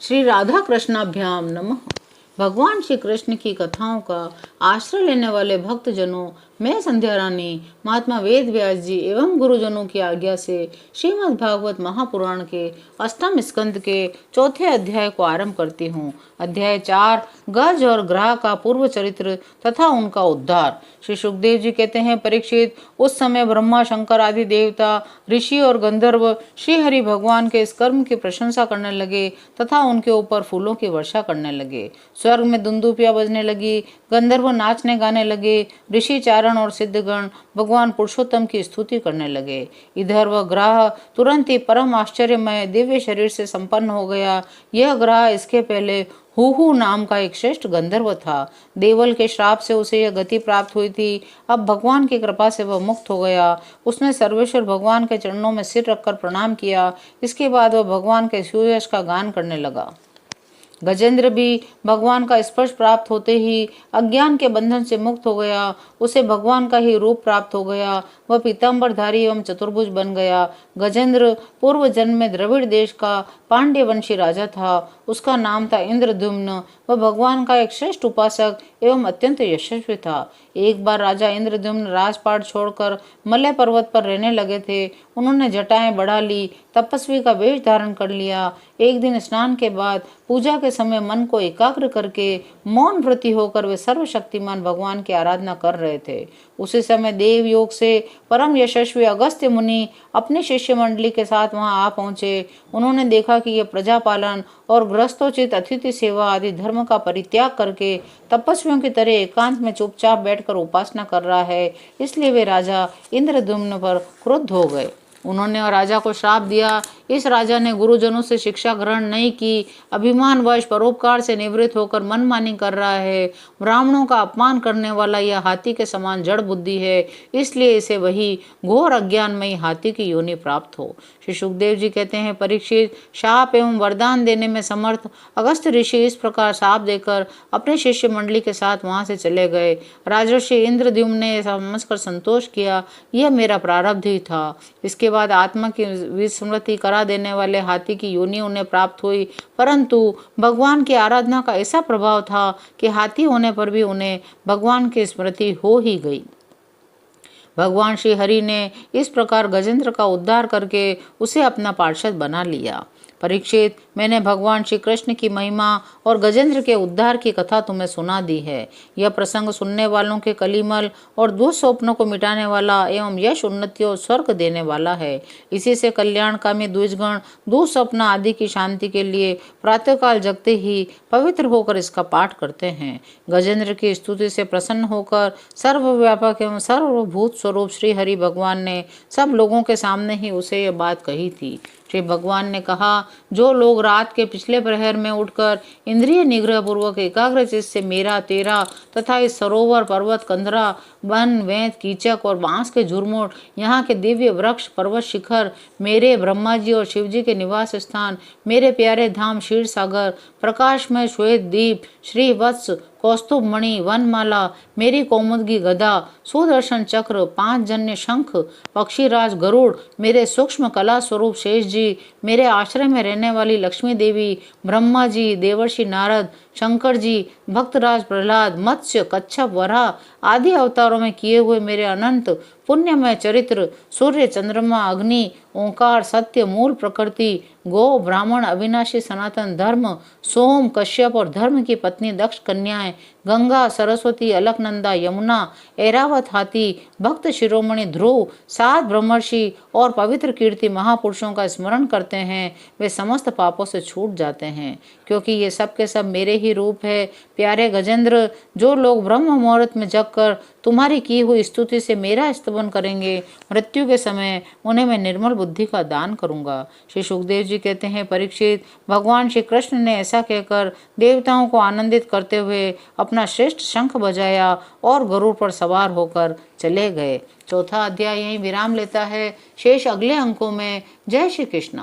श्री राधा कृष्णाभ्याम नमः। भगवान श्री कृष्ण की कथाओं का आश्रय लेने वाले भक्तजनों, मैं संध्या रानी महात्मा वेद व्यास जी एवं गुरुजनों की आज्ञा से श्रीमद् भागवत महापुराण के अष्टम स्कंद के चौथे अध्याय को आरंभ करती हूँ। अध्याय 4 गज और ग्राह का पूर्व चरित्र तथा उनका उद्धार। श्री सुखदेव जी कहते हैं, परीक्षित, उस समय ब्रह्मा, शंकर आदि देवता, ऋषि और गंधर्व श्री हरि भगवान के इस कर्म की प्रशंसा करने लगे तथा उनके ऊपर फूलों की वर्षा करने लगे। स्वर्ग में दुंदुभियां बजने लगी, गंधर्व नाचने गाने लगे, ऋषि चारण और सिद्धगण भगवान पुरुषोत्तम की स्तुति करने लगे। इधर वह ग्राह तुरंत ही परम आश्चर्यमय दिव्य शरीर से संपन्न हो गया। यह ग्राह इसके पहले हुहु नाम का एक श्रेष्ठ गंधर्व था। देवल के श्राप से उसे यह गति प्राप्त हुई थी। अब भगवान की कृपा से वह मुक्त हो गया। उसने सर्वेश्वर भगवान के चरणों में सिर रखकर प्रणाम किया। इसके बाद वह भगवान के सुयश का गान करने लगा। गजेंद्र भी भगवान का स्पर्श प्राप्त होते ही अज्ञान के बंधन से मुक्त हो गया। उसे भगवान का ही रूप प्राप्त हो गया। वह पीताम्बरधारी एवं चतुर्भुज बन गया। गजेंद्र पूर्व जन्म में द्रविड़ देश का पांड्य वंशी राजा था। उसका नाम था इंद्रद्युम्न। वह भगवान का एक श्रेष्ठ उपासक एवं अत्यंत यशस्वी था। एक बार राजा इंद्रद्युम्न राजपाट छोड़कर मलय पर्वत पर रहने लगे थे। उन्होंने जटाएं बढ़ा ली, तपस्वी का वेश धारण कर लिया। एक दिन स्नान के बाद पूजा के समय मन को एकाग्र करके मौन व्रती होकर वे सर्वशक्तिमान भगवान की आराधना कर रहे थे। उसी समय देव योग से परम यशस्वी अगस्त्य मुनि अपनी शिष्य मंडली के साथ वहां आ पहुंचे। उन्होंने देखा कि यह प्रजापालन और गृहस्थोचित अतिथि सेवा आदि धर्म का परित्याग करके तपस्वियों की तरह एकांत में चुपचाप बैठकर उपासना कर रहा है। इसलिए वे राजा इंद्रद्युम्न पर क्रुद्ध हो गए। उन्होंने राजा को श्राप दिया। इस राजा ने गुरुजनों से शिक्षा ग्रहण नहीं की, अभिमानवश परोपकार से निवृत्त होकर मनमानी कर रहा है। ब्राह्मणों का अपमान करने वाला यह हाथी के समान जड़ बुद्धि है, इसलिए इसे वही घोर अज्ञानमयी हाथी की योनि प्राप्त हो। श्री सुखदेव जी कहते हैं, परीक्षित, शाप एवं वरदान देने में समर्थ अगस्त ऋषि इस प्रकार शाप देकर अपने शिष्य मंडली के साथ वहां से चले गए। राजर्षि इंद्रद्युम्न ने समझकर संतोष किया, यह मेरा प्रारब्ध ही था। इसके बाद आत्मा की विस्मृति करा देने वाले हाथी की योनि उन्हें प्राप्त हुई, परंतु भगवान की आराधना का ऐसा प्रभाव था कि हाथी होने पर भी उन्हें भगवान की स्मृति हो ही गई। भगवान श्री हरि ने इस प्रकार गजेंद्र का उद्धार करके उसे अपना पार्षद बना लिया। परीक्षित, मैंने भगवान श्री कृष्ण की महिमा और गजेंद्र के उद्धार की कथा तुम्हें सुना दी है। यह प्रसंग सुनने वालों के कलिमल और दुस्वप्नों को मिटाने वाला एवं यश, उन्नति और स्वर्ग देने वाला है। इसी से कल्याणकामी द्विजगण दुस्वप्न आदि की शांति के लिए प्रातःकाल जगते ही पवित्र होकर इसका पाठ करते हैं। गजेंद्र की स्तुति से प्रसन्न होकर सर्वव्यापक एवं सर्वभूत स्वरूप श्री हरि भगवान ने सब लोगों के सामने ही उसे यह बात कही थी। श्री भगवान ने कहा, जो लोग रात के पिछले प्रहर में उठकर इंद्रिय निग्रह पूर्वक एकाग्रचित्त से मेरा, तेरा तथा इस सरोवर, पर्वत, कंदरा, वन, वेद, कीचक और बांस के झुरमुट, यहाँ के दिव्य वृक्ष, पर्वत शिखर, मेरे ब्रह्मा जी और शिव जी के निवास स्थान, मेरे प्यारे धाम क्षीर सागर, प्रकाशमय श्वेत दीप, श्री वत्स, कौस्तुभ मणि, वनमाला, मेरी कौमुदगी गदा, सुदर्शन चक्र, 5 जन्य शंख, पक्षीराज गरुड़, मेरे सूक्ष्म कला स्वरूप शेष जी, मेरे आश्रय में रहने वाली लक्ष्मी देवी, ब्रह्मा जी, देवर्षि नारद, शंकर जी, भक्तराज प्रहलाद, मत्स्य, कच्छप, वराह आदि अवतारों में किए हुए मेरे अनंत पुण्यमय चरित्र, सूर्य, चंद्रमा, अग्नि, ओंकार, सत्य, मूल प्रकृति, गो, ब्राह्मण, अविनाशी सनातन धर्म, सोम, कश्यप और धर्म की पत्नी दक्ष कन्याएं, गंगा, सरस्वती, अलकनंदा, यमुना, ऐरावत हाथी, भक्त शिरोमणि ध्रुव, 7 ब्रह्मर्षि और पवित्र कीर्ति महापुरुषों का स्मरण करते हैं, वे समस्त पापों से छूट जाते हैं, क्योंकि ये सब के सब मेरे ही रूप है। प्यारे गजेंद्र, जो लोग ब्रह्म मुहूर्त में जगकर तुम्हारी की हुई स्तुति से मेरा स्तवन करेंगे, मृत्यु के समय उन्हें मैं निर्मल बुद्धि का दान करूंगा। श्री सुखदेव जी कहते हैं, परीक्षित, भगवान श्री कृष्ण ने ऐसा कहकर देवताओं को आनंदित करते हुए अपना श्रेष्ठ शंख बजाया और गरुड़ पर सवार होकर चले गए। चौथा अध्याय यहीं विराम लेता है। शेष अगले अंकों में। जय श्री कृष्ण।